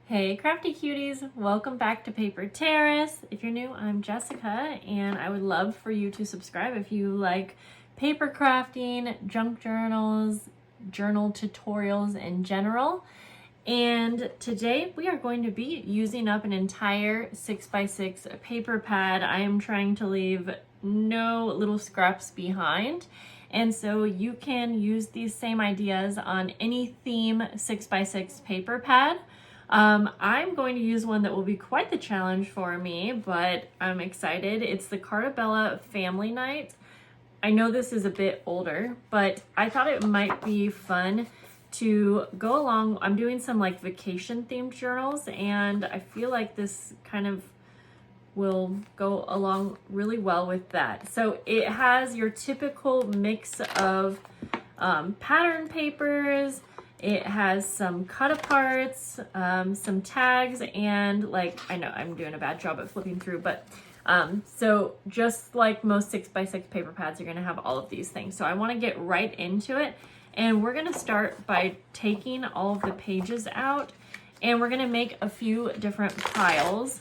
Hey crafty cuties, welcome back to Paper Terrace. If you're new, I'm Jessica and I would love for you to subscribe if you like paper crafting, junk journals, journal tutorials in general. And today we are going to be using up an entire 6x6 paper pad. I am trying to leave no little scraps behind. And so you can use these same ideas on any theme 6x6 paper pad. I'm going to use one that will be quite the challenge for me, but I'm excited. It's the Cartabella Family Night. I know this is a bit older, but I thought it might be fun to go along. I'm doing some like vacation themed journals, and I feel like this kind of will go along really well with that. So it has your typical mix of pattern papers. It has some cut aparts, some tags, and like, I know I'm doing a bad job at flipping through, but so just like most 6x6 paper pads, you're gonna have all of these things. So I wanna get right into it. And we're gonna start by taking all of the pages out, and we're gonna make a few different piles.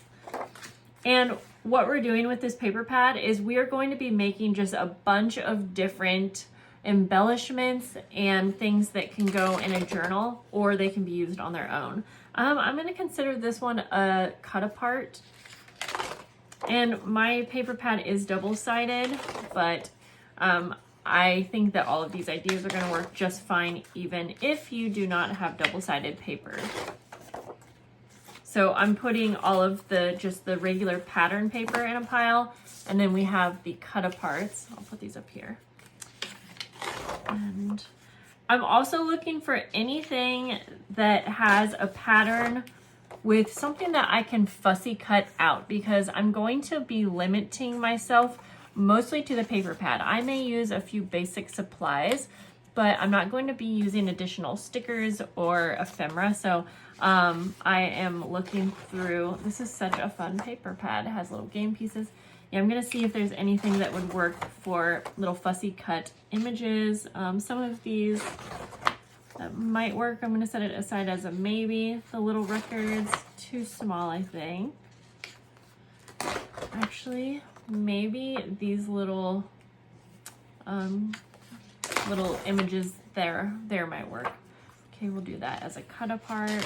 And what we're doing with this paper pad is we are going to be making just a bunch of different embellishments and things that can go in a journal, or they can be used on their own. I'm going to consider this one a cut apart, and my paper pad is double-sided, but I think that all of these ideas are going to work just fine even if you do not have double-sided paper. So I'm putting all of just the regular pattern paper in a pile, and then we have the cut aparts. I'll put these up here. And I'm also looking for anything that has a pattern with something that I can fussy cut out, because I'm going to be limiting myself mostly to the paper pad. I may use a few basic supplies, but I'm not going to be using additional stickers or ephemera. So I am looking through. This is such a fun paper pad. It has little game pieces. Yeah, I'm gonna see if there's anything that would work for little fussy cut images. Some of these that might work. I'm gonna set it aside as a maybe. The little records, too small, I think. Actually, maybe these little little images there might work. Okay, we'll do that as a cut apart.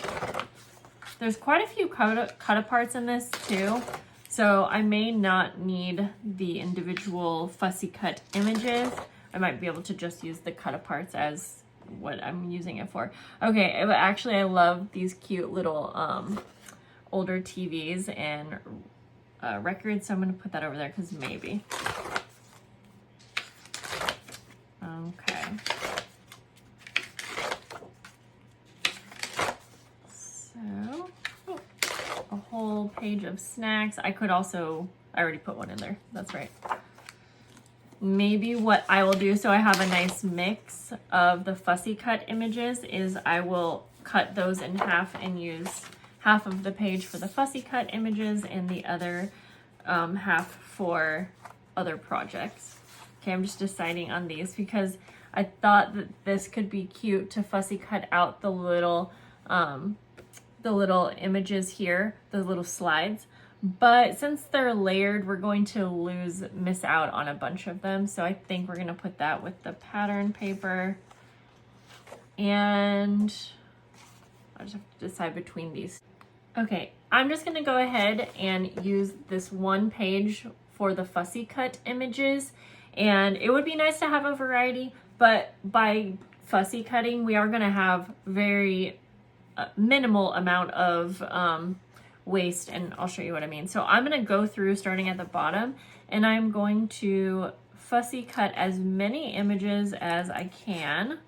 There's quite a few cut aparts in this too. So I may not need the individual fussy cut images. I might be able to just use the cut aparts as what I'm using it for. Okay, actually I love these cute little older TVs and records, so I'm gonna put that over there because maybe. Okay. So, a whole page of snacks. I already put one in there. That's right. Maybe what I will do, so I have a nice mix of the fussy cut images, is I will cut those in half and use half of the page for the fussy cut images and the other half for other projects. Okay, I'm just deciding on these because I thought that this could be cute to fussy cut out the little images here, the little slides. But since they're layered, we're going to miss out on a bunch of them. So I think we're gonna put that with the pattern paper. And I just have to decide between these. Okay, I'm just gonna go ahead and use this one page for the fussy cut images. And it would be nice to have a variety, but by fussy cutting, we are gonna have very minimal amount of waste, and I'll show you what I mean. So I'm going to go through starting at the bottom, and I'm going to fussy cut as many images as I can,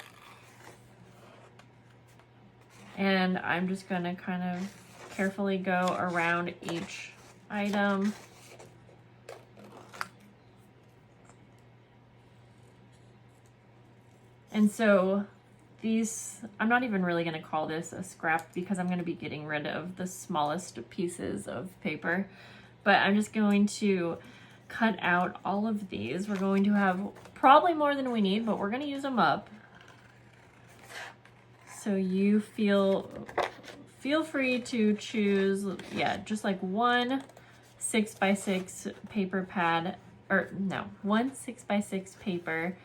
and I'm just going to kind of carefully go around each item. And so these, I'm not even really going to call this a scrap because I'm going to be getting rid of the smallest pieces of paper, but I'm just going to cut out all of these. We're going to have probably more than we need, but we're going to use them up. So you feel feel free to choose, yeah, just like one 6x6 paper pad, or no, one 6x6 paper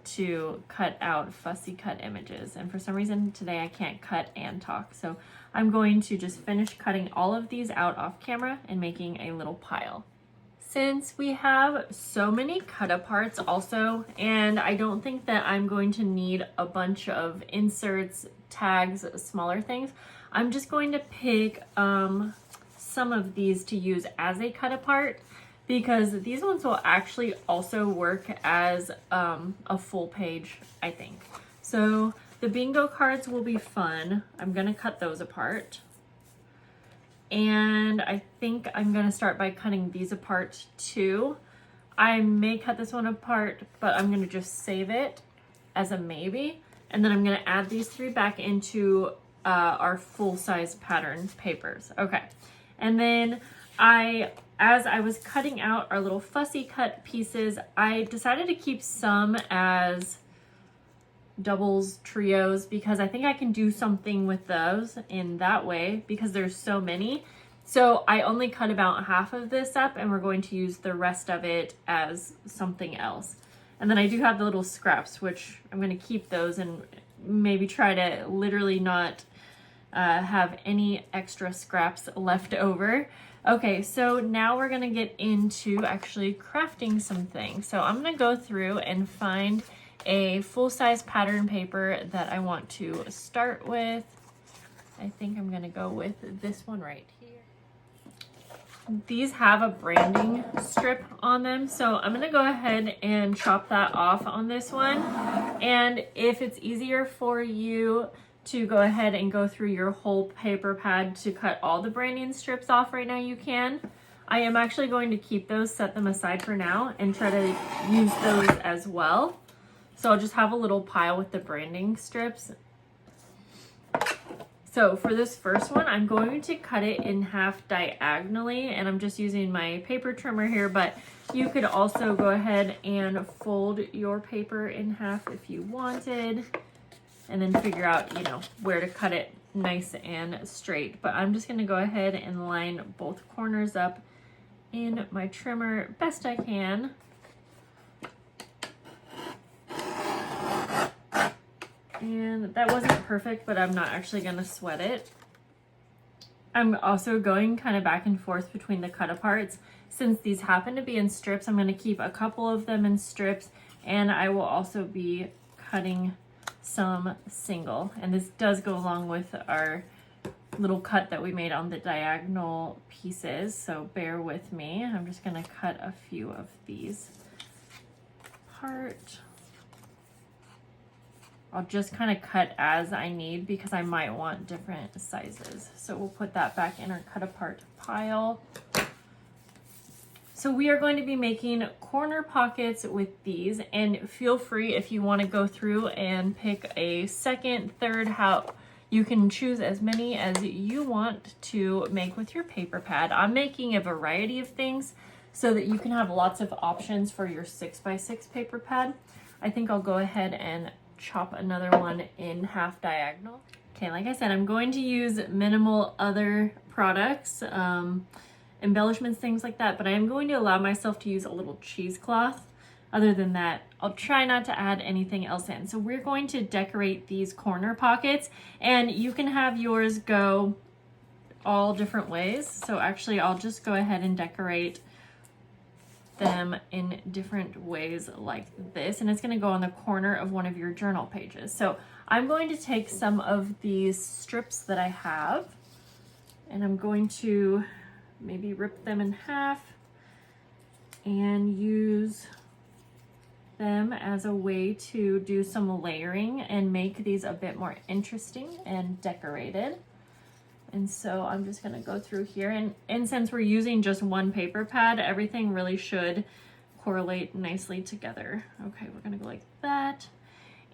to cut out fussy cut images. And for some reason today I can't cut and talk. So I'm going to just finish cutting all of these out off camera and making a little pile. Since we have so many cut aparts also, and I don't think that I'm going to need a bunch of inserts, tags, smaller things, I'm just going to pick some of these to use as a cut apart, because these ones will actually also work as a full page, I think. So the bingo cards will be fun. I'm gonna cut those apart. And I think I'm gonna start by cutting these apart too. I may cut this one apart, but I'm gonna just save it as a maybe. And then I'm gonna add these three back into our full-size pattern papers. Okay, and then as I was cutting out our little fussy cut pieces, I decided to keep some as doubles, trios, because I think I can do something with those in that way because there's so many. So I only cut about half of this up and we're going to use the rest of it as something else. And then I do have the little scraps, which I'm going to keep those and maybe try to literally not have any extra scraps left over. Okay, so now we're gonna get into actually crafting some things. So I'm gonna go through and find a full-size pattern paper that I want to start with. I think I'm gonna go with this one right here. These have a branding strip on them, so I'm gonna go ahead and chop that off on this one. And if it's easier for you to go ahead and go through your whole paper pad to cut all the branding strips off right now, you can. I am actually going to keep those, set them aside for now, and try to use those as well. So I'll just have a little pile with the branding strips. So for this first one, I'm going to cut it in half diagonally, and I'm just using my paper trimmer here, but you could also go ahead and fold your paper in half if you wanted, and then figure out, you know, where to cut it nice and straight. But I'm just gonna go ahead and line both corners up in my trimmer best I can. And that wasn't perfect, but I'm not actually gonna sweat it. I'm also going kind of back and forth between the cut aparts. Since these happen to be in strips, I'm gonna keep a couple of them in strips, and I will also be cutting some single. And this does go along with our little cut that we made on the diagonal pieces, so bear with me. I'm just gonna cut a few of these apart. I'll just kind of cut as I need because I might want different sizes. So we'll put that back in our cut apart pile. So we are going to be making corner pockets with these, and feel free if you want to go through and pick a second, third, how you can choose as many as you want to make with your paper pad. I'm making a variety of things so that you can have lots of options for your 6x6 paper pad. I think I'll go ahead and chop another one in half diagonal. Okay, like I said, I'm going to use minimal other products, embellishments, things like that, but I am going to allow myself to use a little cheesecloth. Other than that, I'll try not to add anything else in. So we're going to decorate these corner pockets, and you can have yours go all different ways. So actually, I'll just go ahead and decorate them in different ways like this, and it's going to go on the corner of one of your journal pages. So I'm going to take some of these strips that I have, and I'm going to maybe rip them in half and use them as a way to do some layering and make these a bit more interesting and decorated. And so I'm just gonna go through here, and since we're using just one paper pad, everything really should correlate nicely together. Okay, we're gonna go like that.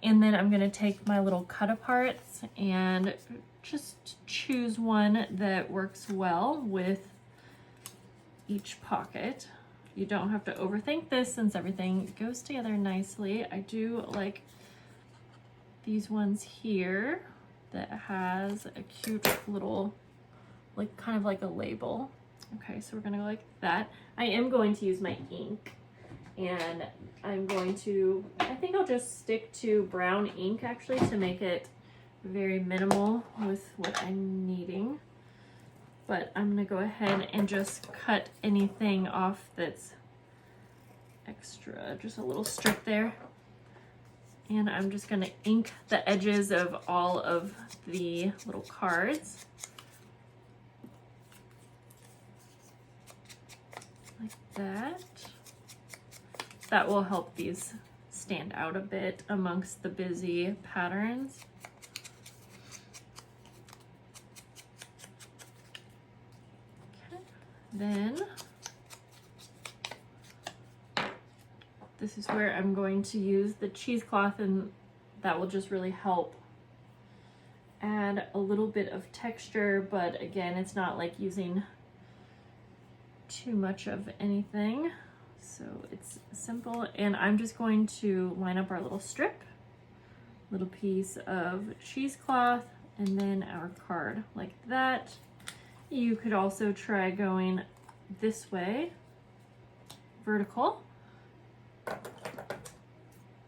And then I'm gonna take my little cut aparts and just choose one that works well with each pocket. You don't have to overthink this since everything goes together nicely. I do like these ones here. that has a cute little, like kind of like a label. Okay, so we're gonna go like that. I am going to use my ink, and I'm going to, I think I'll just stick to brown ink actually to make it very minimal with what I'm needing. But I'm gonna go ahead and just cut anything off that's extra, just a little strip there. And I'm just gonna ink the edges of all of the little cards. Like that. That will help these stand out a bit amongst the busy patterns. Okay. Then this is where I'm going to use the cheesecloth, and that will just really help add a little bit of texture, but again, it's not like using too much of anything. So it's simple, and I'm just going to line up our little strip, little piece of cheesecloth, and then our card like that. You could also try going this way, vertical.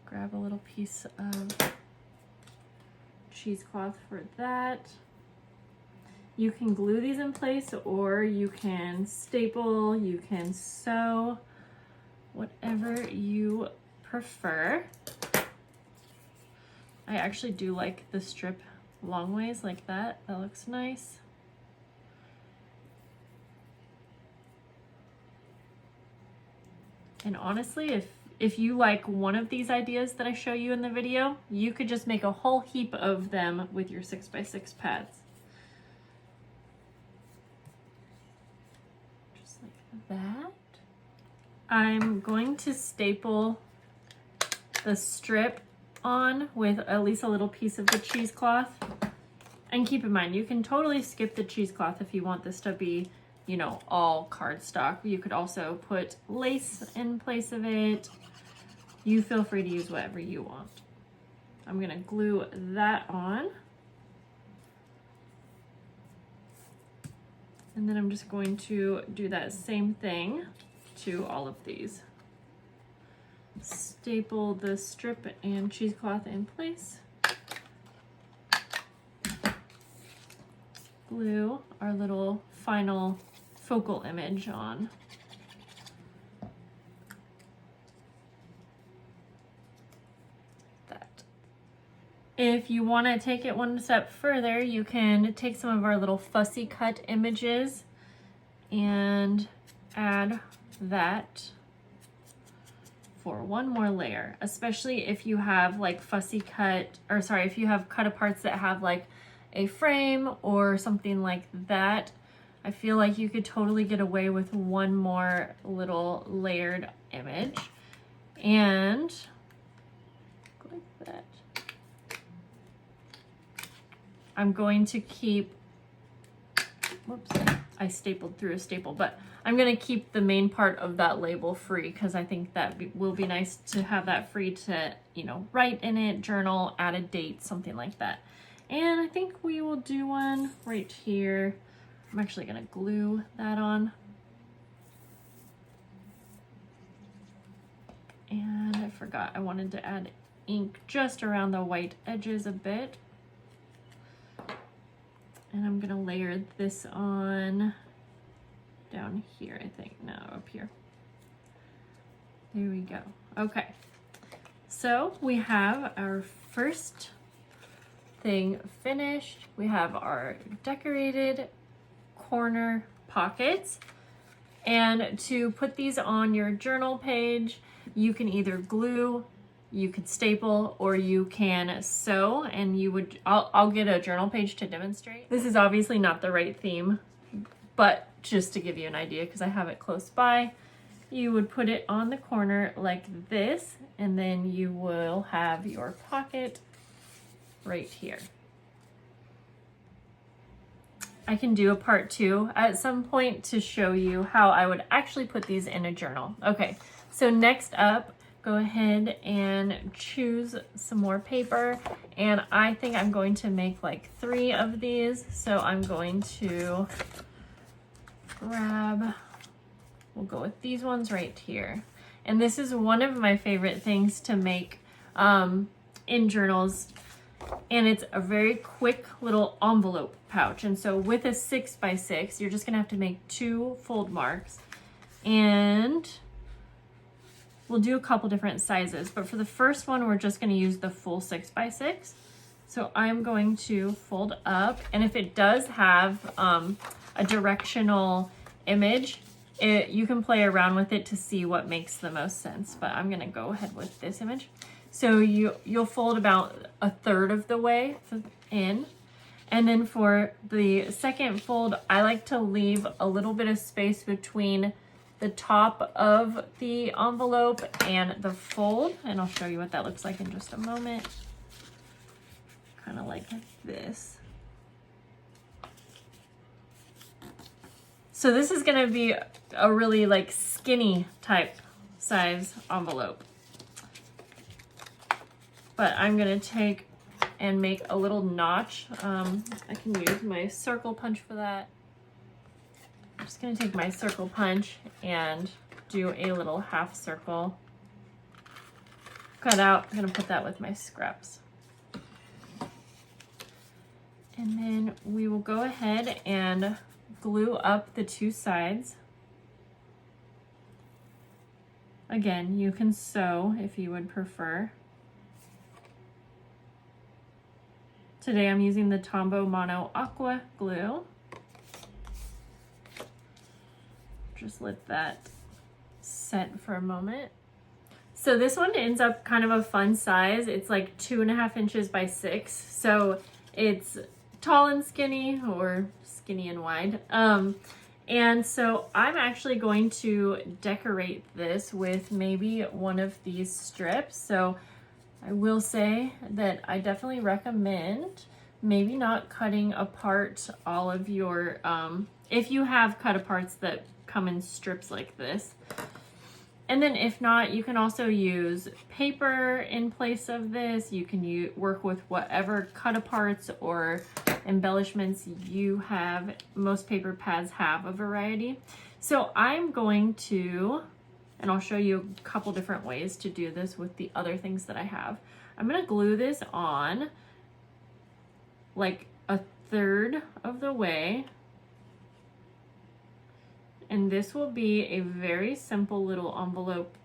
Grab a little piece of cheesecloth for that. You can glue these in place, or you can staple, you can sew, whatever you prefer. I actually do like the strip long ways like that. That looks nice. And honestly, if you like one of these ideas that I show you in the video, you could just make a whole heap of them with your 6x6 pads. Just like that. I'm going to staple the strip on with at least a little piece of the cheesecloth. And keep in mind, you can totally skip the cheesecloth if you want this to be, you know, all cardstock. You could also put lace in place of it. You feel free to use whatever you want. I'm gonna glue that on. And then I'm just going to do that same thing to all of these. Staple the strip and cheesecloth in place. Glue our little final focal image on. That. If you want to take it one step further, you can take some of our little fussy cut images and add that for one more layer, especially if you have like fussy cut, or sorry, if you have cut aparts that have like a frame or something like that. I feel like you could totally get away with one more little layered image. And like that. I'm going to keep, whoops, I stapled through a staple, but I'm going to keep the main part of that label free because I think that will be nice to have that free to, you know, write in it, journal, add a date, something like that. And I think we will do one right here. I'm actually going to glue that on. And I forgot I wanted to add ink just around the white edges a bit. And I'm going to layer this on down here, I think. No, up here. There we go. Okay. So we have our first thing finished. We have our decorated corner pockets, and to put these on your journal page, you can either glue, you could staple, or you can sew. And you would, I'll get a journal page to demonstrate. This is obviously not the right theme, but just to give you an idea because I have it close by, you would put it on the corner like this, and then you will have your pocket right here. I can do a part 2 at some point to show you how I would actually put these in a journal. Okay, so next up, go ahead and choose some more paper, and I think I'm going to make like 3 of these. So I'm going to grab, we'll go with these ones right here. And this is one of my favorite things to make in journals, and it's a very quick little envelope pouch. And so with a 6x6, you're just gonna have to make 2 fold marks, and we'll do a couple different sizes, but for the first one, we're just gonna use the full 6x6. So I'm going to fold up, and if it does have a directional image, you can play around with it to see what makes the most sense, but I'm gonna go ahead with this image. So you'll fold about 1/3 of the way in, and then for the second fold, I like to leave a little bit of space between the top of the envelope and the fold, and I'll show you what that looks like in just a moment. Kind of like this. So this is gonna be a really like skinny type size envelope. But I'm gonna take and make a little notch. I can use my circle punch for that. I'm just gonna take my circle punch and do a little half circle. Cut out, I'm gonna put that with my scraps. And then we will go ahead and glue up the 2 sides. Again, you can sew if you would prefer. Today I'm using the Tombow Mono Aqua glue. Just let that set for a moment. So this one ends up kind of a fun size. It's like 2.5 inches by 6. So it's tall and skinny, or skinny and wide. And so I'm actually going to decorate this with maybe one of these strips. So I will say that I definitely recommend maybe not cutting apart all of your, if you have cut aparts that come in strips like this. And then if not, you can also use paper in place of this. You can work with whatever cut aparts or embellishments you have. Most paper pads have a variety. So I'm going to, and I'll show you a couple different ways to do this with the other things that I have. I'm gonna glue this on like 1/3 of the way. And this will be a very simple little envelope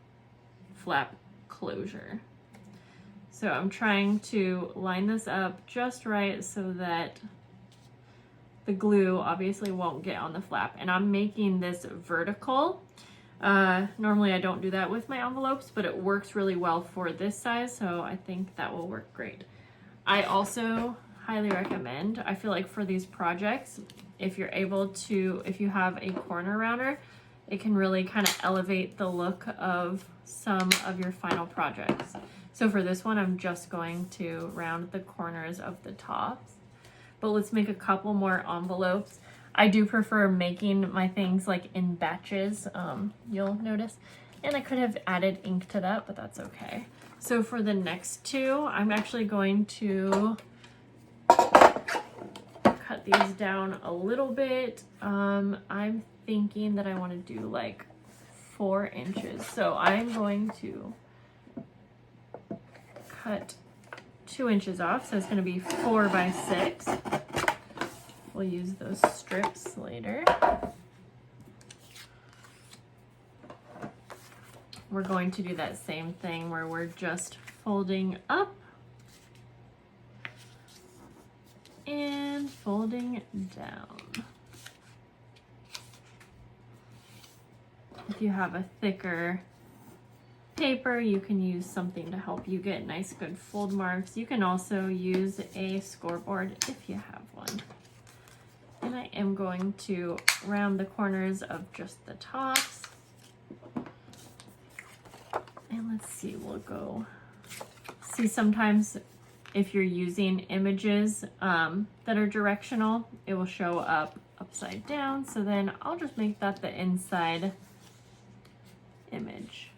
flap closure. So I'm trying to line this up just right so that the glue obviously won't get on the flap. And I'm making this vertical. Normally I don't do that with my envelopes, but it works really well for this size, so I think that will work great. I also highly recommend, I feel like for these projects, if you're able to, if you have a corner rounder, it can really kind of elevate the look of some of your final projects. So for this one, I'm just going to round the corners of the tops. But let's make a couple more envelopes. I do prefer making my things like in batches, you'll notice. And I could have added ink to that, but that's okay. So for the next 2, I'm actually going to cut these down a little bit. I'm thinking that I want to do like 4 inches. So I'm going to cut 2 inches off. So it's going to be 4 by 6. We'll use those strips later. We're going to do that same thing where we're just folding up and folding down. If you have a thicker paper, you can use something to help you get nice good fold marks. You can also use a scoreboard if you have one. And I am going to round the corners of just the tops. And let's see, we'll go, see sometimes if you're using images that are directional, it will show up upside down. So then I'll just make that the inside image.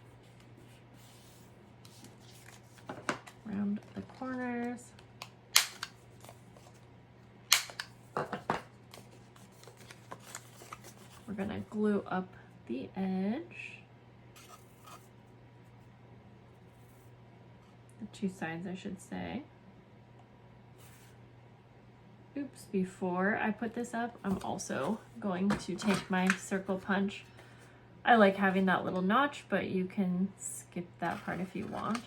around the corners. We're gonna glue up the edge. The two sides, I should say. Oops, before I put this up, I'm also going to take my circle punch. I like having that little notch, but you can skip that part if you want.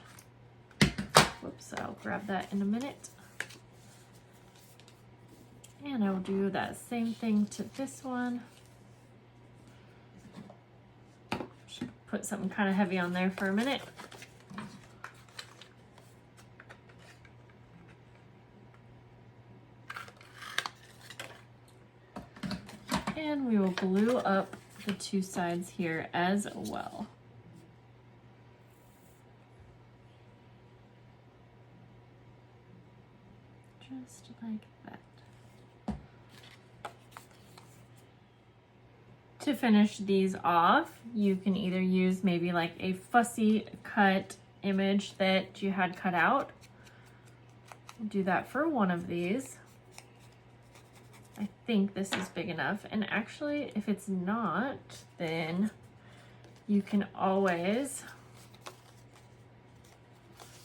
Whoops, I'll grab that in a minute. And I will do that same thing to this one. Should put something kind of heavy on there for a minute. And we will glue up the two sides here as well. Just like that. To finish these off, you can either use maybe like a fussy cut image that you had cut out. Do that for one of these. I think this is big enough, and actually if it's not, then you can always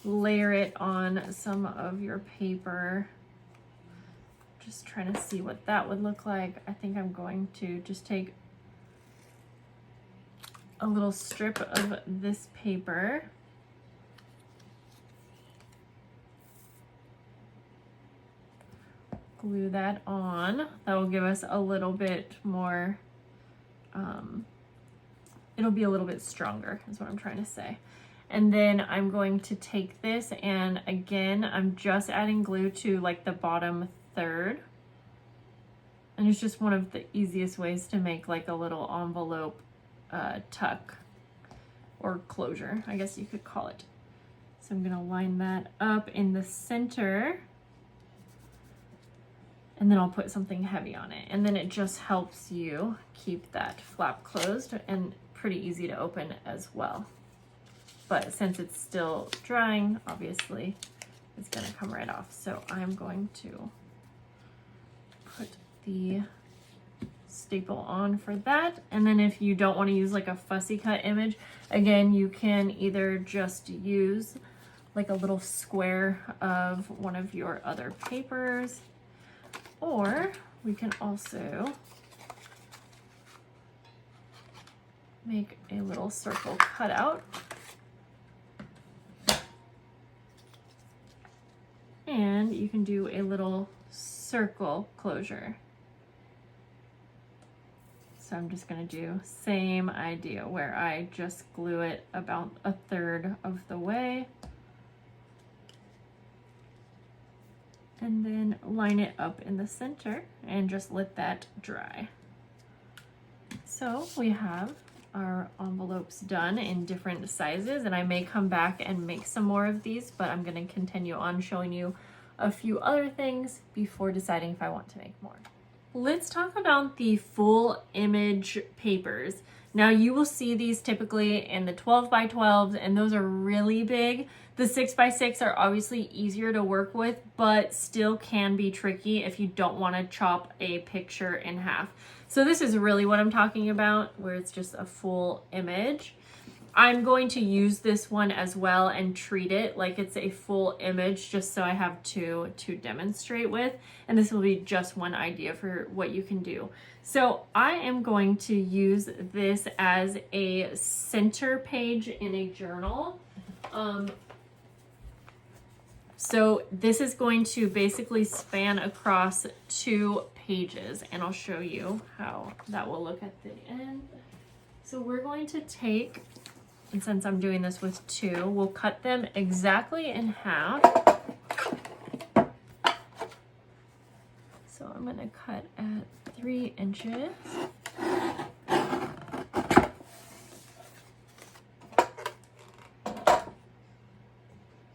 layer it on some of your paper. Just trying to see what that would look like. I think I'm going to just take a little strip of this paper. Glue that on. That will give us a little bit more, it'll be a little bit stronger is what I'm trying to say. And then I'm going to take this, and again, I'm just adding glue to like the bottom third. And it's just one of the easiest ways to make like a little envelope tuck or closure, I guess you could call it. So I'm gonna line that up in the center, and then I'll put something heavy on it. And then it just helps you keep that flap closed and pretty easy to open as well. But since it's still drying, obviously it's gonna come right off. So I'm going to put the staple on for that. And then if you don't want to use like a fussy cut image, again, you can either just use like a little square of one of your other papers, or we can also make a little circle cutout. And you can do a little circle closure. So I'm just gonna do same idea where I just glue it about a third of the way. And then line it up in the center and just let that dry. So we have our envelopes done in different sizes, and I may come back and make some more of these, but I'm gonna continue on showing you a few other things before deciding if I want to make more. Let's talk about the full image papers. Now you will see these typically in the 12 by 12s, and those are really big. The 6 by 6 are obviously easier to work with, but still can be tricky if you don't want to chop a picture in half. So this is really what I'm talking about, where it's just a full image. I'm going to use this one as well and treat it like it's a full image, just so I have two to demonstrate with. And this will be just one idea for what you can do. So I am going to use this as a center page in a journal. So this is going to basically span across 2 pages, and I'll show you how that will look at the end. So we're going to take, and since I'm doing this with 2, we'll cut them exactly in half. So I'm going to cut at 3 inches.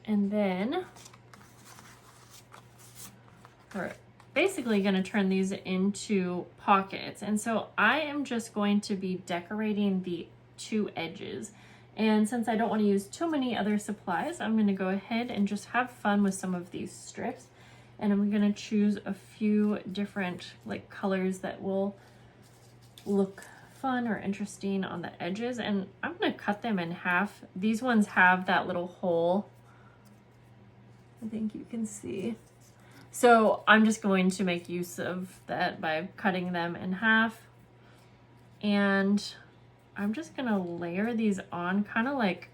And then we're basically going to turn these into pockets. And so I am just going to be decorating the 2 edges. And since I don't want to use too many other supplies, I'm going to go ahead and just have fun with some of these strips. And I'm going to choose a few different like colors that will look fun or interesting on the edges. And I'm going to cut them in half. These ones have that little hole. I think you can see. So I'm just going to make use of that by cutting them in half. And I'm just gonna layer these on kind of like,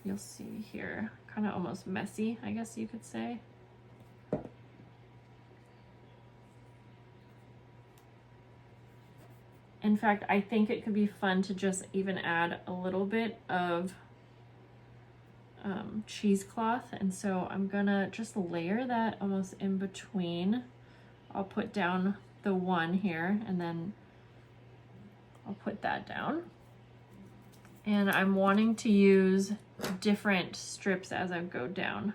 you'll see here, kind of almost messy, I guess you could say. In fact, I think it could be fun to just even add a little bit of cheesecloth. And so I'm gonna just layer that almost in between. I'll put down the one here and then I'll put that down. And I'm wanting to use different strips as I go down.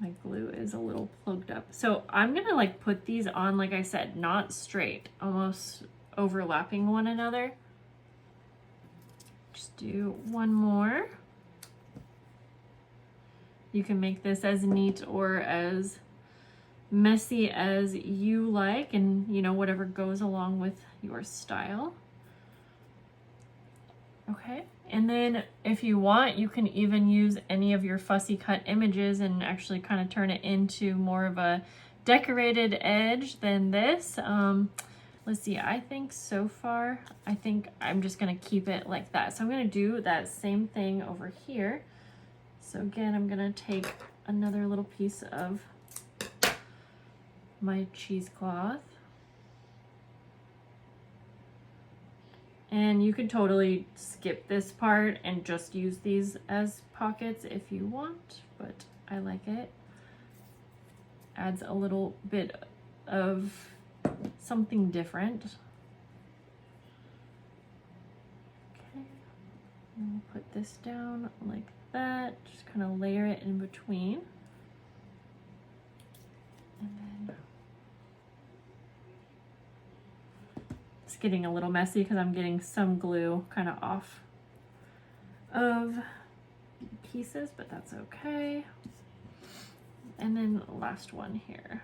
My glue is a little plugged up. So I'm gonna like put these on, like I said, not straight, almost overlapping one another. Just do one more. You can make this as neat or as messy as you like, and you know, whatever goes along with your style. Okay, and then if you want, you can even use any of your fussy cut images and actually kind of turn it into more of a decorated edge than this. Let's see, I think so far, I think I'm just gonna keep it like that. So I'm gonna do that same thing over here. So again, I'm gonna take another little piece of my cheesecloth. And you could totally skip this part and just use these as pockets if you want, but I like it. Adds a little bit of something different. Okay, and we'll put this down like that, just kind of layer it in between. And then it's getting a little messy because I'm getting some glue kind of off of pieces, but that's okay. And then last one here.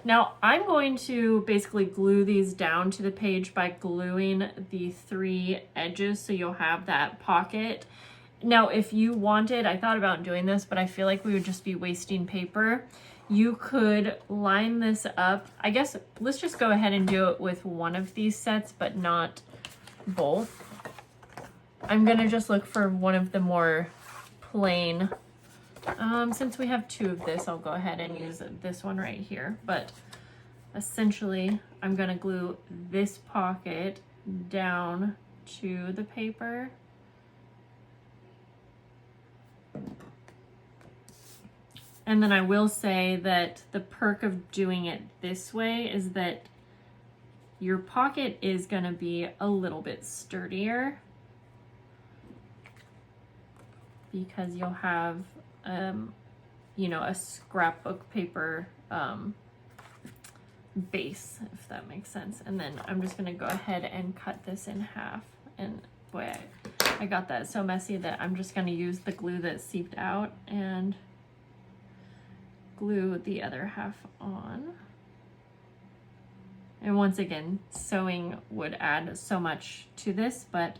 Now I'm going to basically glue these down to the page by gluing the 3 edges so you'll have that pocket. Now if you wanted, I thought about doing this, but I feel like we would just be wasting paper. You could line this up. I guess let's just go ahead and do it with one of these sets, but not both. I'm gonna just look for one of the more plain. Since we have 2 of this, I'll go ahead and use this one right here. But essentially, I'm gonna glue this pocket down to the paper. And then I will say that the perk of doing it this way is that your pocket is gonna be a little bit sturdier because you'll have you know, a scrapbook paper base, if that makes sense. And then I'm just gonna go ahead and cut this in half. And boy, I got that so messy that I'm just gonna use the glue that seeped out and glue the other half on. And once again, sewing would add so much to this, but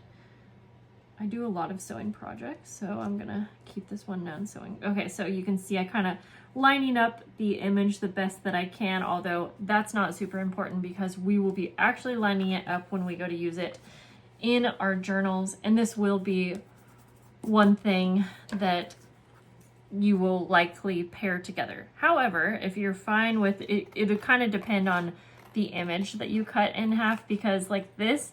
I do a lot of sewing projects, so I'm gonna keep this one non-sewing. Okay, so you can see I kind of lining up the image the best that I can, although that's not super important because we will be actually lining it up when we go to use it in our journals. And this will be one thing that you will likely pair together. However, if you're fine with it, it would kind of depend on the image that you cut in half, because like this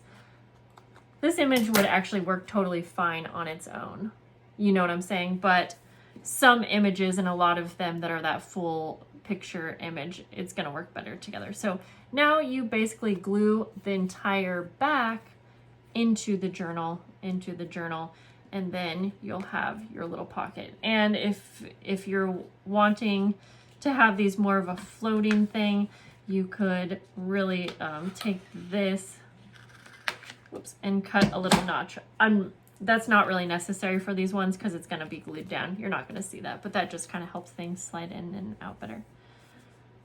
image would actually work totally fine on its own. You know what I'm saying? But some images, and a lot of them that are that full picture image, it's gonna work better together. So now you basically glue the entire back into the journal, and then you'll have your little pocket. And if you're wanting to have these more of a floating thing, you could really take this, whoops, and cut a little notch. That's not really necessary for these ones because it's going to be glued down. You're not going to see that, but that just kind of helps things slide in and out better.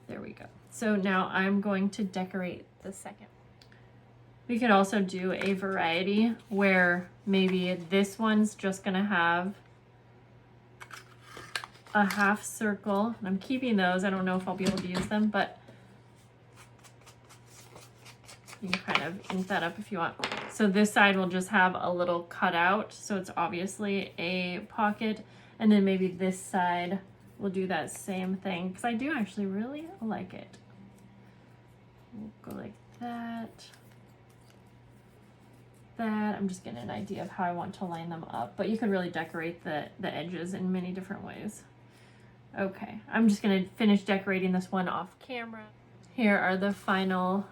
There we go. So now I'm going to decorate the second. We could also do a variety where maybe this one's just going to have a half circle. I'm keeping those. I don't know if I'll be able to use them, but you can kind of ink that up if you want. So this side will just have a little cutout, so it's obviously a pocket. And then maybe this side will do that same thing, because I do actually really like it. We'll go like that. I'm just getting an idea of how I want to line them up, but you could really decorate the edges in many different ways. Okay, I'm just gonna finish decorating this one off camera. Here are the final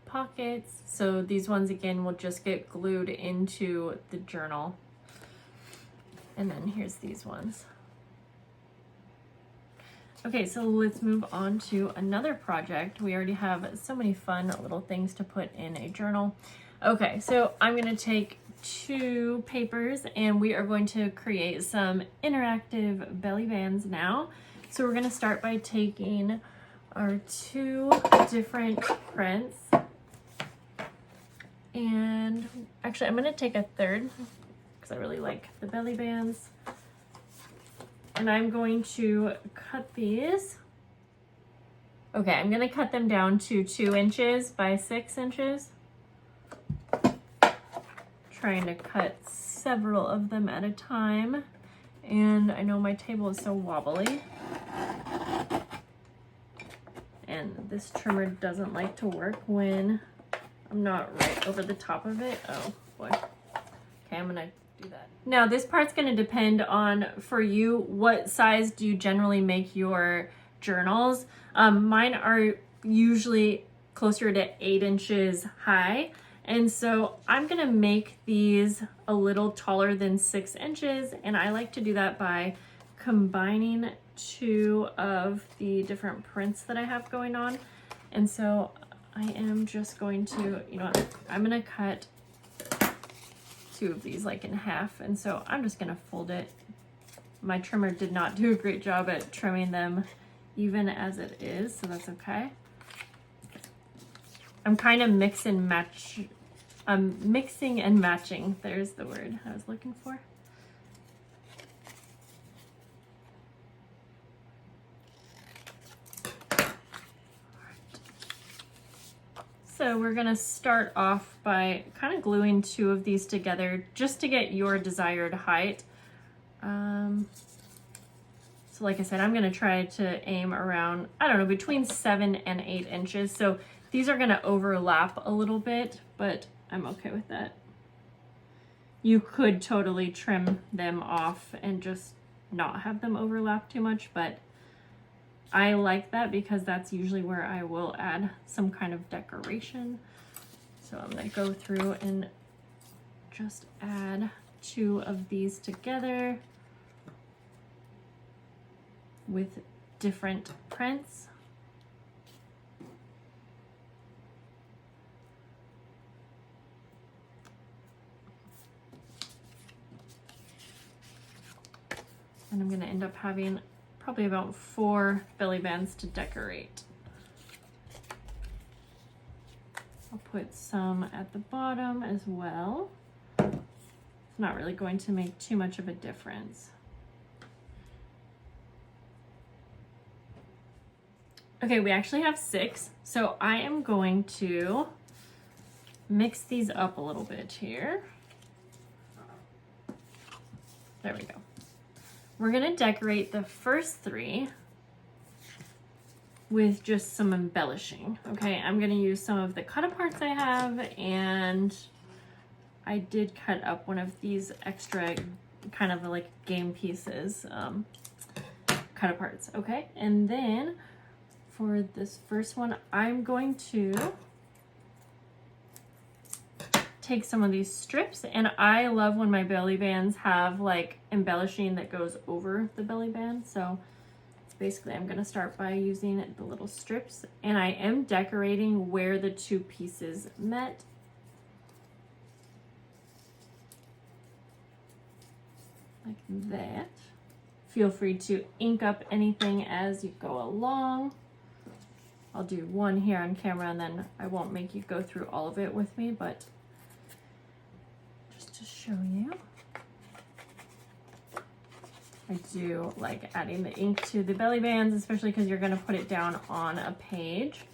pockets. So these ones again will just get glued into the journal. And then here's these ones. Okay, so let's move on to another project. We already have so many fun little things to put in a journal. Okay, so I'm going to take 2 papers and we are going to create some interactive belly bands now. So we're going to start by taking our 2 different prints. And actually, I'm going to take a third because I really like the belly bands. And I'm going to cut these. Okay, I'm going to cut them down to 2 inches by 6 inches. Trying to cut several of them at a time. And I know my table is so wobbly. And this trimmer doesn't like to work when I'm not right over the top of it. Oh boy. Okay, I'm gonna do that. Now this part's gonna depend on, for you, what size do you generally make your journals. Mine are usually closer to 8 inches high. And so I'm gonna make these a little taller than 6 inches. And I like to do that by combining 2 of the different prints that I have going on. And so I am just going to, you know, I'm gonna cut 2 of these like in half. And so I'm just gonna fold it. My trimmer did not do a great job at trimming them even as it is, so that's okay. I'm kind of mix and match. I'm mixing and matching. There's the word I was looking for. So we're gonna start off by kind of gluing 2 of these together just to get your desired height. So like I said, I'm gonna try to aim around, I don't know, between 7 and 8 inches. So these are gonna overlap a little bit, but I'm okay with that. You could totally trim them off and just not have them overlap too much, but I like that because that's usually where I will add some kind of decoration. So I'm gonna go through and just add 2 of these together with different prints. And I'm gonna end up having probably about 4 belly bands to decorate. I'll put some at the bottom as well. It's not really going to make too much of a difference. Okay, we actually have 6, so I am going to mix these up a little bit here. There we go. We're gonna decorate the first 3 with just some embellishing. Okay, I'm gonna use some of the cut-aparts I have, and I did cut up one of these extra kind of like game pieces, cut-aparts, okay? And then for this first one, I'm going to take some of these strips, and I love when my belly bands have like embellishing that goes over the belly band. So it's basically, I'm gonna start by using the little strips, and I am decorating where the two pieces met. Like that. Feel free to ink up anything as you go along. I'll do one here on camera, and then I won't make you go through all of it with me, but to show you. I do like adding the ink to the belly bands, especially because you're going to put it down on a page,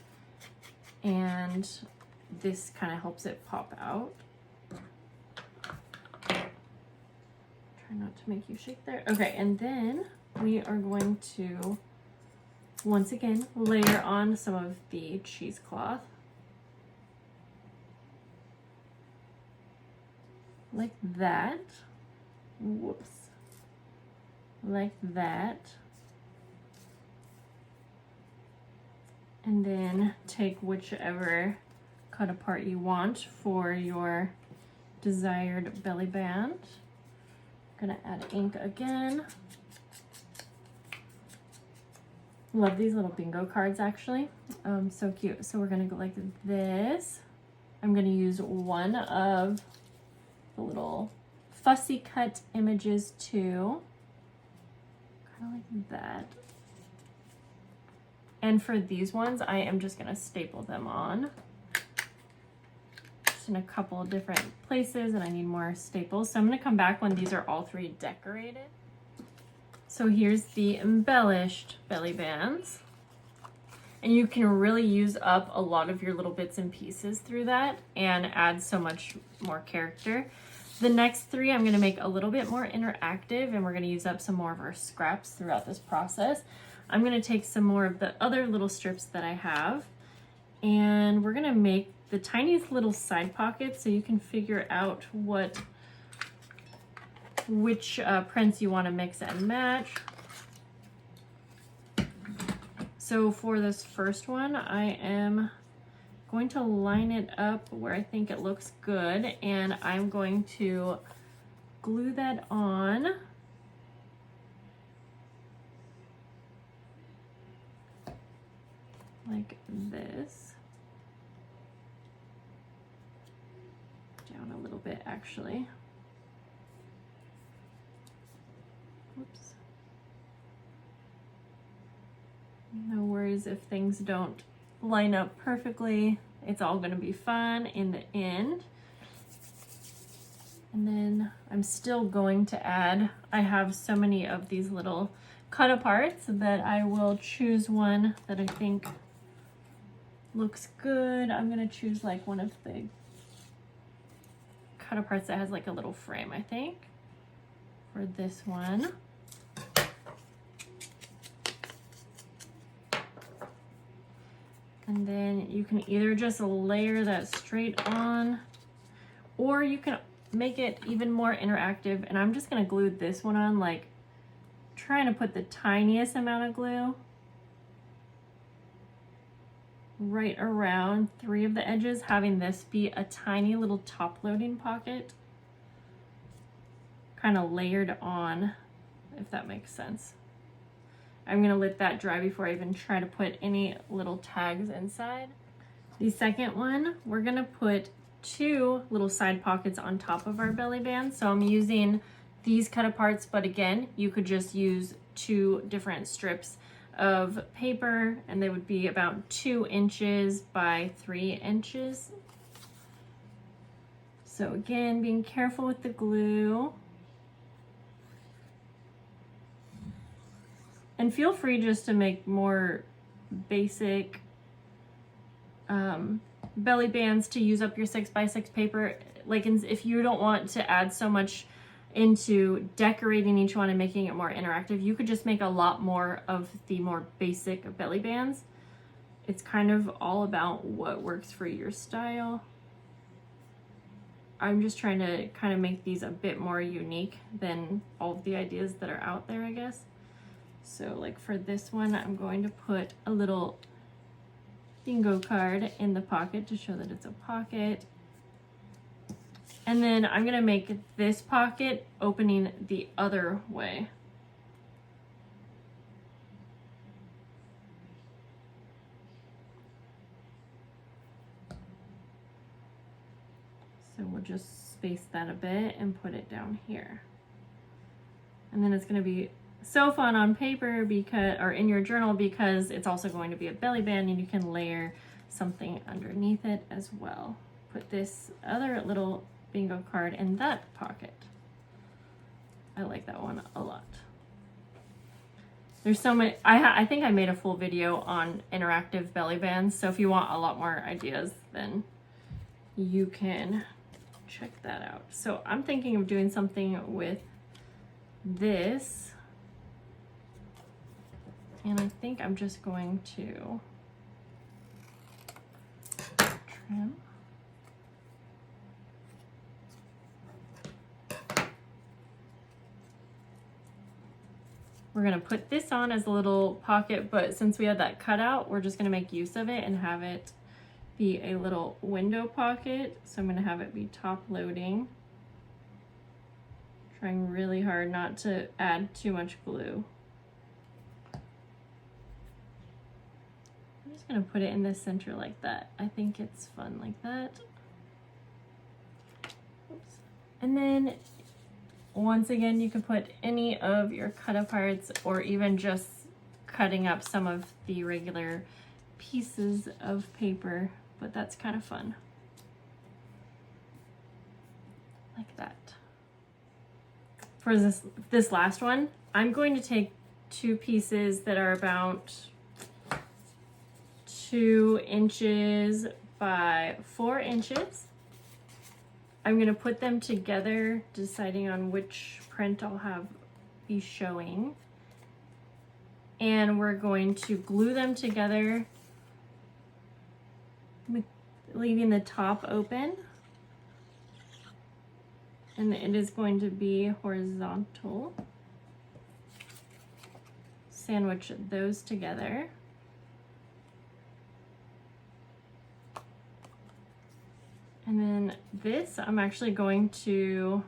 and this kind of helps it pop out. Try not to make you shake there. Okay, and then we are going to once again layer on some of the cheesecloth. Like that. Whoops. Like that. And then take whichever cut apart you want for your desired belly band. I'm gonna add ink again. Love these little bingo cards actually. So cute. So we're gonna go like this. I'm gonna use one of the little fussy cut images too, kind of like that. And for these ones, I am just gonna staple them on just in a couple of different places, and I need more staples. So I'm gonna come back when these are all three decorated. So here's the embellished belly bands. And you can really use up a lot of your little bits and pieces through that and add so much more character. The next three I'm going to make a little bit more interactive, and we're going to use up some more of our scraps throughout this process. I'm going to take some more of the other little strips that I have, and we're going to make the tiniest little side pockets so you can figure out which prints you want to mix and match. So for this first one, I am going to line it up where I think it looks good, and I'm going to glue that on. Like this. Down a little bit actually. Oops. No worries if things don't line up perfectly. It's all going to be fun in the end. And then I'm still going to add, I have so many of these little cut aparts that I will choose one that I think looks good. I'm going to choose like one of the cut aparts that has like a little frame, I think, for this one. And then you can either just layer that straight on, or you can make it even more interactive. And I'm just gonna glue this one on, like trying to put the tiniest amount of glue right around 3 of the edges, having this be a tiny little top loading pocket, kind of layered on, if that makes sense. I'm gonna let that dry before I even try to put any little tags inside. The second one, we're gonna put 2 little side pockets on top of our belly band. So I'm using these cut aparts, but again, you could just use 2 different strips of paper, and they would be about 2 inches by 3 inches. So again, being careful with the glue. And feel free just to make more basic belly bands to use up your 6x6 paper. Like if you don't want to add so much into decorating each one and making it more interactive, you could just make a lot more of the more basic belly bands. It's kind of all about what works for your style. I'm just trying to kind of make these a bit more unique than all of the ideas that are out there, I guess. So like for this one, I'm going to put a little bingo card in the pocket to show that it's a pocket. And then I'm gonna make this pocket opening the other way. So we'll just space that a bit and put it down here. And then it's gonna be so fun on paper because, or in your journal, because it's also going to be a belly band and you can layer something underneath it as well. Put this other little bingo card in that pocket. I like that one a lot. There's so many, I think I made a full video on interactive belly bands, so if you want a lot more ideas, then you can check that out. So I'm thinking of doing something with this, and I think I'm just going to trim. We're gonna put this on as a little pocket, but since we had that cutout, we're just gonna make use of it and have it be a little window pocket. So I'm gonna have it be top loading. Trying really hard not to add too much glue. I'm just gonna put it in the center like that. I think it's fun like that. Oops. And then once again, you can put any of your cut aparts or even just cutting up some of the regular pieces of paper, but that's kind of fun. Like that. For this last one, I'm going to take two pieces that are about 2 inches by 4 inches. I'm gonna put them together, deciding on which print I'll have be showing. And we're going to glue them together, leaving the top open. And it is going to be horizontal. Sandwich those together. And then this, I'm actually going to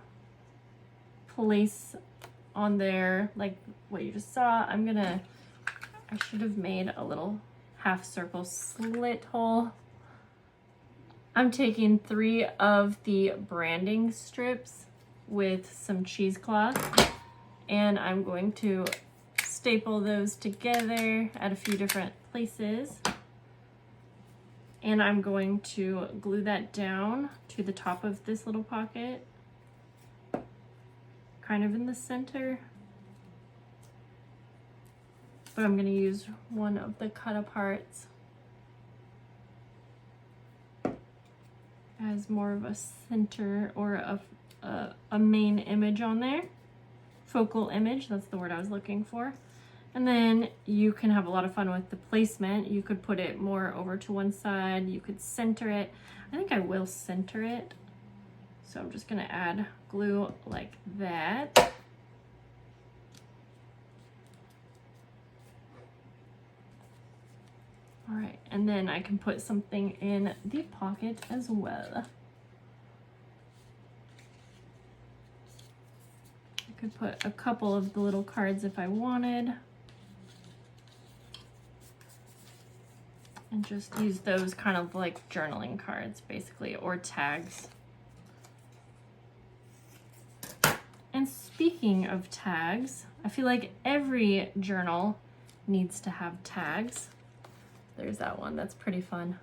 place on there, like what you just saw. I should have made a little half circle slit hole. I'm taking 3 of the branding strips with some cheesecloth, and I'm going to staple those together at a few different places. And I'm going to glue that down to the top of this little pocket, kind of in the center. But I'm gonna use one of the cut aparts as more of a center or a main image on there. Focal image, that's the word I was looking for. And then you can have a lot of fun with the placement. You could put it more over to one side. You could center it. I think I will center it. So I'm just gonna add glue like that. All right, and then I can put something in the pocket as well. I could put a couple of the little cards if I wanted. And just use those kind of like journaling cards, basically, or tags. And speaking of tags, I feel like every journal needs to have tags. There's that one, that's pretty fun.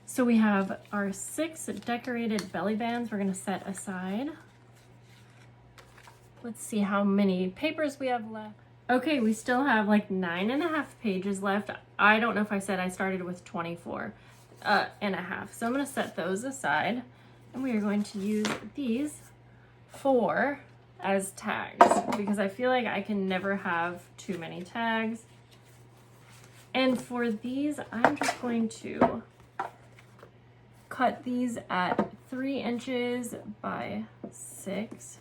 So we have our 6 decorated belly bands we're gonna set aside. Let's see how many papers we have left. Okay, we still have like 9.5 pages left. I don't know if I said I started with 24 and a half. So I'm gonna set those aside, and we are going to use these 4 as tags because I feel like I can never have too many tags. And for these, I'm just going to cut these at 3 inches by 6.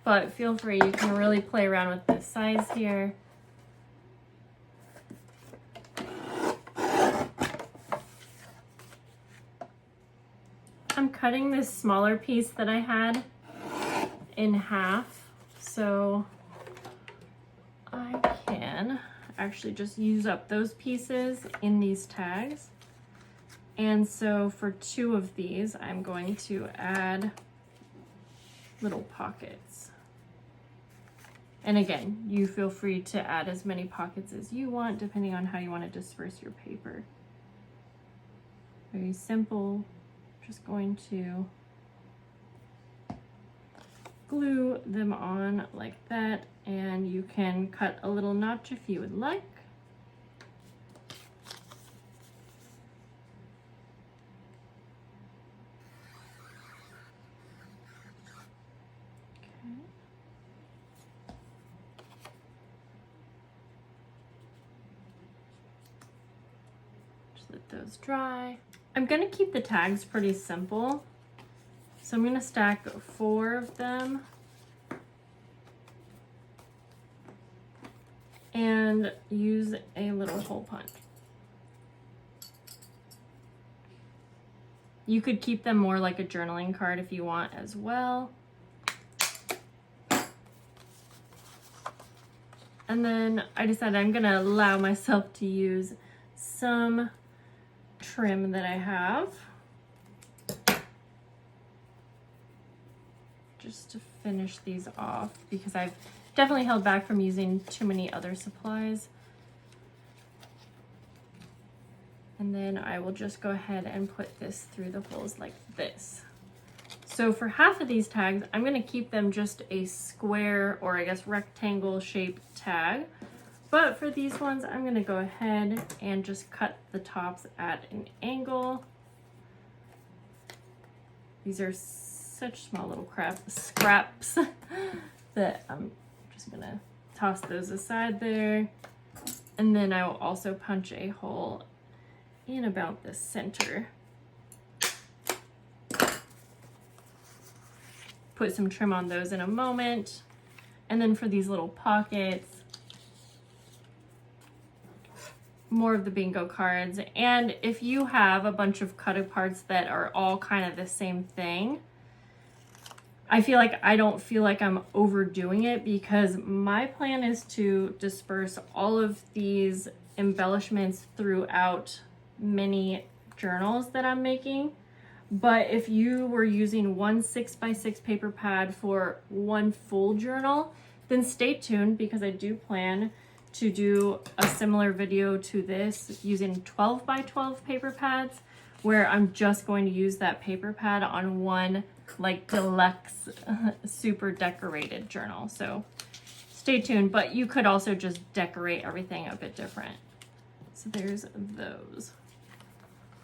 But feel free, you can really play around with the size here. I'm cutting this smaller piece that I had in half, so I can actually just use up those pieces in these tags. And so for 2 of these, I'm going to add little pockets. And again, you feel free to add as many pockets as you want, depending on how you want to disperse your paper. Very simple. Just going to glue them on like that, and you can cut a little notch if you would like. Let those dry. I'm gonna keep the tags pretty simple. So I'm gonna stack 4 of them and use a little hole punch. You could keep them more like a journaling card if you want as well. And then I decided I'm gonna allow myself to use some trim that I have just to finish these off, because I've definitely held back from using too many other supplies. And then I will just go ahead and put this through the holes like this. So for half of these tags, I'm going to keep them just a square, or I guess rectangle shaped tag. But for these ones, I'm going to go ahead and just cut the tops at an angle. These are such small little scraps that I'm just going to toss those aside there. And then I will also punch a hole in about the center. Put some trim on those in a moment. And then for these little pockets, more of the bingo cards. And if you have a bunch of cut aparts that are all kind of the same thing, I don't feel like I'm overdoing it, because my plan is to disperse all of these embellishments throughout many journals that I'm making. But if you were using one 6x6 paper pad for one full journal, then stay tuned, because I do plan to do a similar video to this using 12x12 paper pads, where I'm just going to use that paper pad on one like deluxe super decorated journal. So stay tuned, but you could also just decorate everything a bit different. So there's those.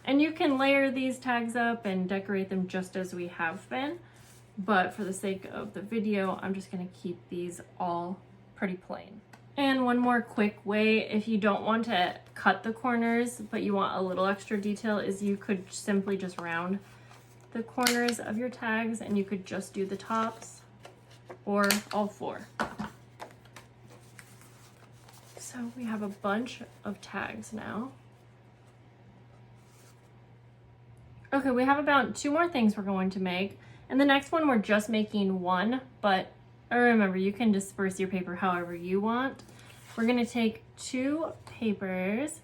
And you can layer these tags up and decorate them just as we have been. But for the sake of the video, I'm just gonna keep these all pretty plain. And one more quick way, if you don't want to cut the corners, but you want a little extra detail, is you could simply just round the corners of your tags, and you could just do the tops or all 4. So we have a bunch of tags now. Okay, we have about 2 more things we're going to make. And the next one, we're just making 1, but remember, you can disperse your paper however you want. We're gonna take 2 papers.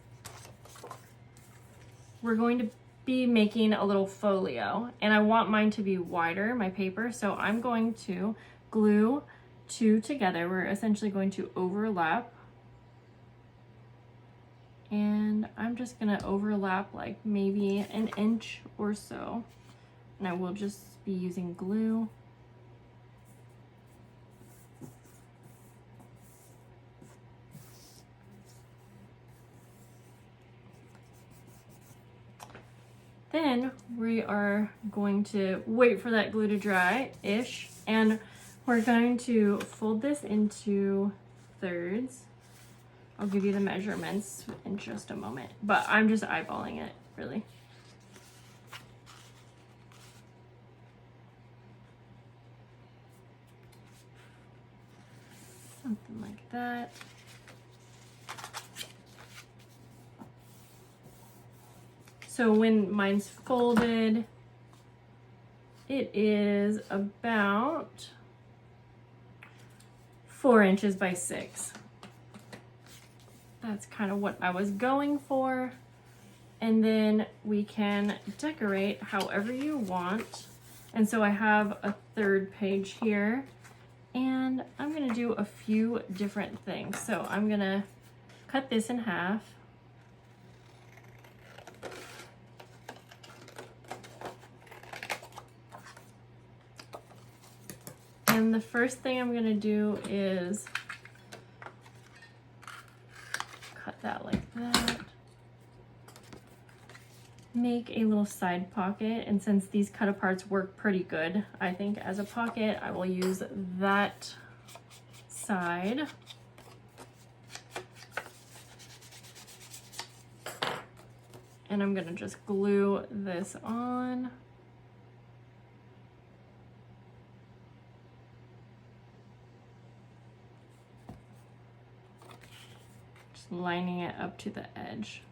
We're going to be making a little folio, and I want mine to be wider, my paper, so I'm going to glue 2 together. We're essentially going to overlap. And I'm just gonna overlap like maybe an inch or so. And I will just be using glue. Then we are going to wait for that glue to dry-ish, and we're going to fold this into thirds. I'll give you the measurements in just a moment, but I'm just eyeballing it, really. Something like that. So when mine's folded, It is about 4 inches by 6. That's kind of what I was going for. And then we can decorate however you want. And so I have a 3rd page here, and I'm gonna do a few different things. So I'm gonna cut this in half. And the first thing I'm gonna do is cut that like that. Make a little side pocket, and since these cut aparts work pretty good, I think, as a pocket, I will use that side. And I'm gonna just glue this on. Just lining it up to the edge.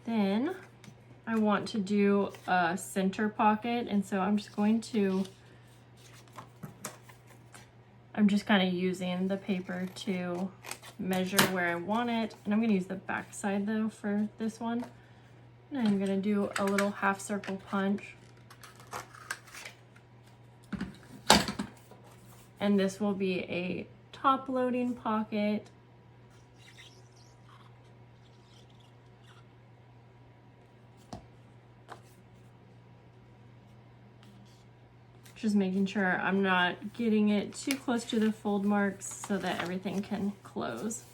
Then I want to do a center pocket, and so I'm just kind of using the paper to measure where I want it, and I'm going to use the back side though for this one. And I'm going to do a little half circle punch, and this will be a top loading pocket. Just making sure I'm not getting it too close to the fold marks so that everything can close.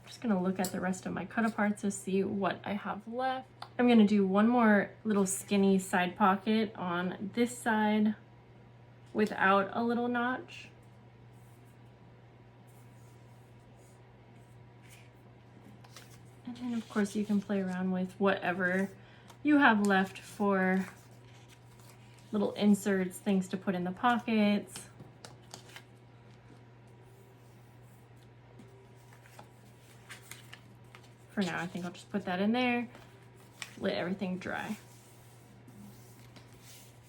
Just gonna look at the rest of my cut aparts to see what I have left. I'm gonna do one more little skinny side pocket on this side without a little notch. And then of course you can play around with whatever you have left for little inserts, things to put in the pockets. For now, I think I'll just put that in there, let everything dry.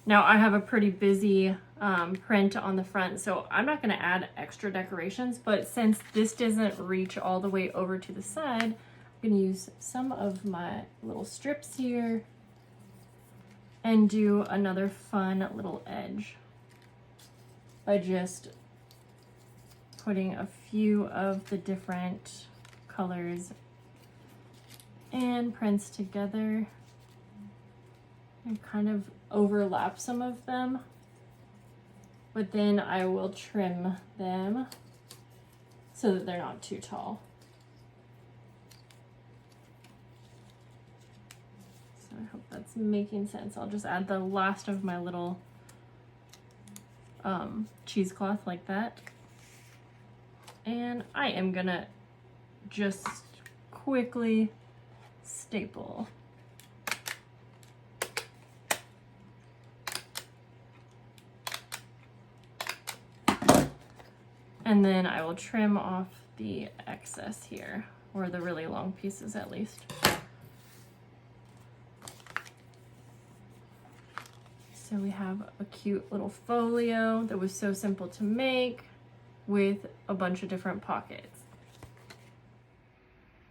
Now I have a pretty busy print on the front, so I'm not gonna add extra decorations, but since this doesn't reach all the way over to the side, I'm gonna use some of my little strips here and do another fun little edge by just putting a few of the different colors and prints together and kind of overlap some of them, but then I will trim them so that they're not too tall. So I hope that's making sense. I'll just add the last of my little cheesecloth like that. And I am gonna just quickly staple. And then I will trim off the excess here, or the really long pieces at least. So we have a cute little folio that was so simple to make with a bunch of different pockets.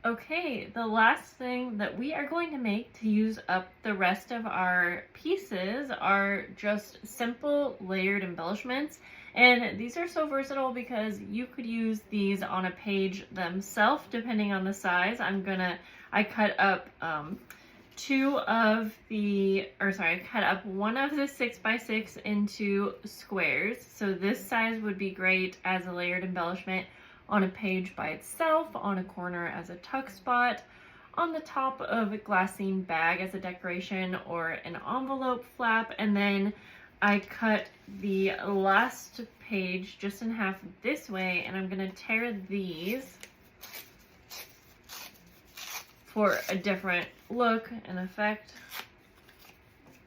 Okay, the last thing that we are going to make to use up the rest of our pieces are just simple layered embellishments. And these are so versatile because you could use these on a page themselves depending on the size. I cut up I cut up one of the 6x6 into squares. So this size would be great as a layered embellishment on a page by itself, on a corner as a tuck spot, on the top of a glassine bag as a decoration, or an envelope flap. And then I cut the last page just in half this way, and I'm gonna tear these for a different look and effect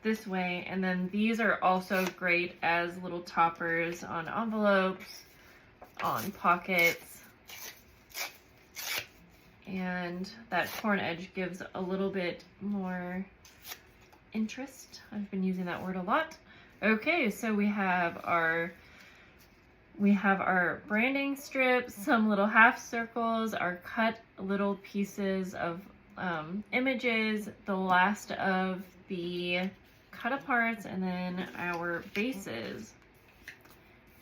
this way. And then these are also great as little toppers on envelopes, on pockets. And that torn edge gives a little bit more interest. I've been using that word a lot. Okay, so we have our branding strips, some little half circles, our cut little pieces of images, the last of the cut aparts, and then our bases.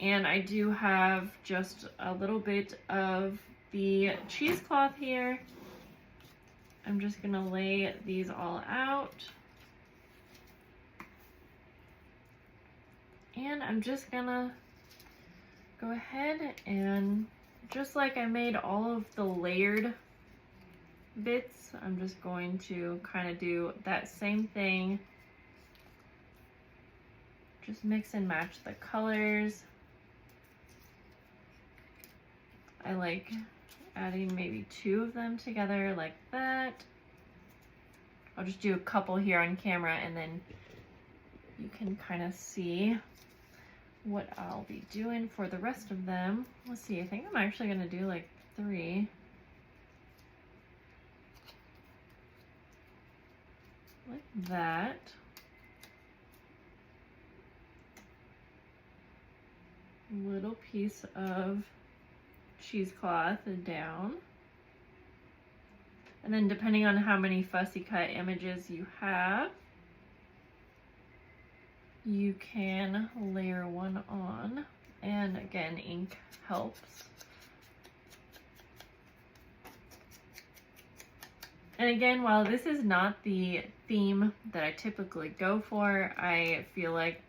And I do have just a little bit of the cheesecloth here. I'm just gonna lay these all out. And I'm just gonna go ahead and, just like I made all of the layered bits, I'm just going to kind of do that same thing. Just mix and match the colors. I like adding maybe 2 of them together like that. I'll just do a couple here on camera and then you can kind of see what I'll be doing for the rest of them. Let's see, I think I'm actually gonna do like 3. Like that. Little piece of cheesecloth down. And then depending on how many fussy cut images you have, you can layer one on. And again, ink helps. And again, while this is not the theme that I typically go for, I feel like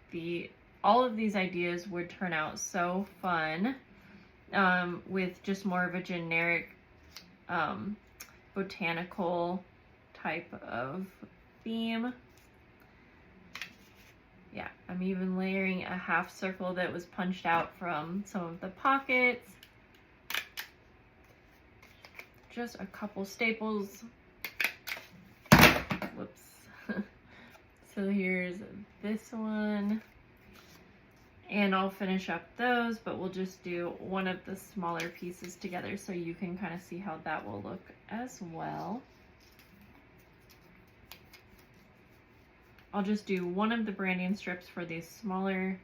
all of these ideas would turn out so fun with just more of a generic botanical type of theme. Yeah, I'm even layering a half circle that was punched out from some of the pockets. Just a couple staples. Whoops. So here's this one. And I'll finish up those, but we'll just do one of the smaller pieces together so you can kind of see how that will look as well. I'll just do one of the branding strips for these smaller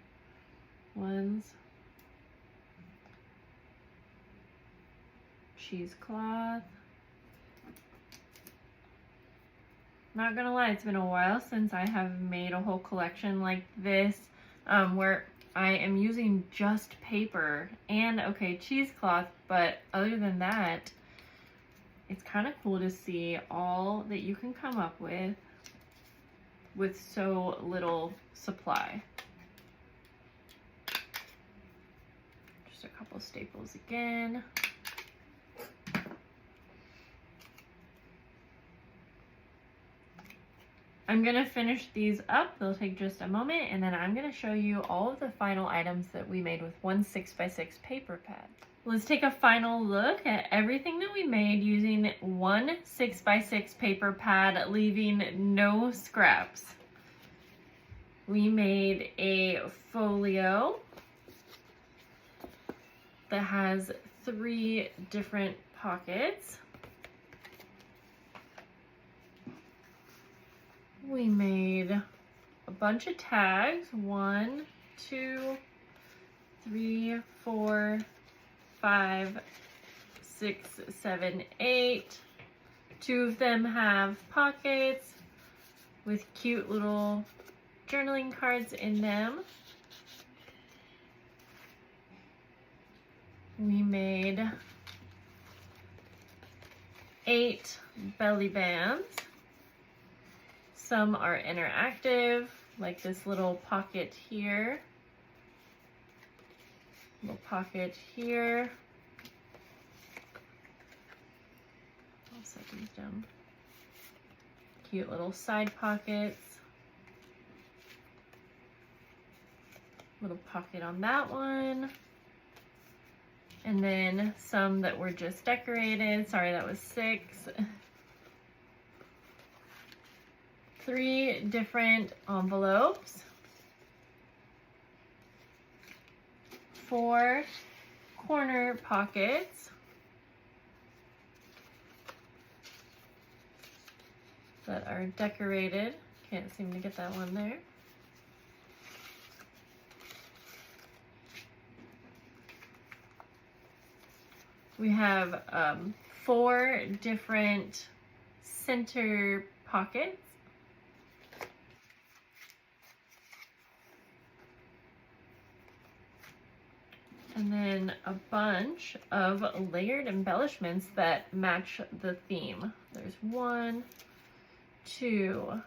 ones. Cheesecloth. Not gonna lie, it's been a while since I have made a whole collection like this, where I am using just paper and, okay, cheesecloth, but other than that, it's kind of cool to see all that you can come up with so little supply. Just a couple staples again. I'm gonna finish these up. They'll take just a moment, and then I'm gonna show you all of the final items that we made with one 6x6 paper pad. Let's take a final look at everything that we made using one 6x6 paper pad, leaving no scraps. We made a folio that has 3 different pockets. We made a bunch of tags, 1, 2, 3, 4, 5, 6, 7, 8. 2 of them have pockets with cute little journaling cards in them. We made 8 belly bands. Some are interactive, like this little pocket here. Little pocket here. I'll set these down. Cute little side pockets. Little pocket on that one. And then some that were just decorated. Sorry, that was 6. 3 different envelopes, 4 corner pockets that are decorated. Can't seem to get that one there. We have 4 different center pockets. And then a bunch of layered embellishments that match the theme. There's 1, 2,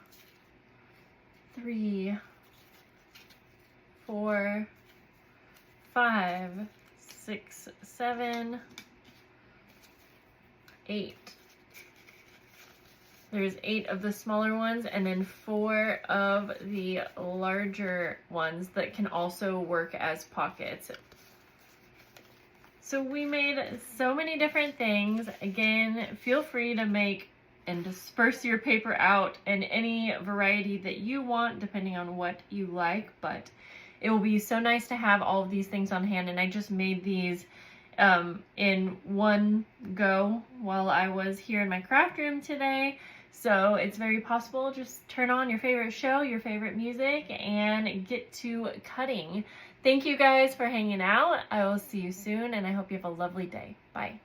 3, 4, 5, 6, 7, 8. There's 8 of the smaller ones and then 4 of the larger ones that can also work as pockets. So we made so many different things. Again, feel free to make and disperse your paper out in any variety that you want, depending on what you like, but it will be so nice to have all of these things on hand. And I just made these in one go while I was here in my craft room today. So it's very possible. Just turn on your favorite show, your favorite music, and get to cutting. Thank you guys for hanging out. I will see you soon, and I hope you have a lovely day. Bye.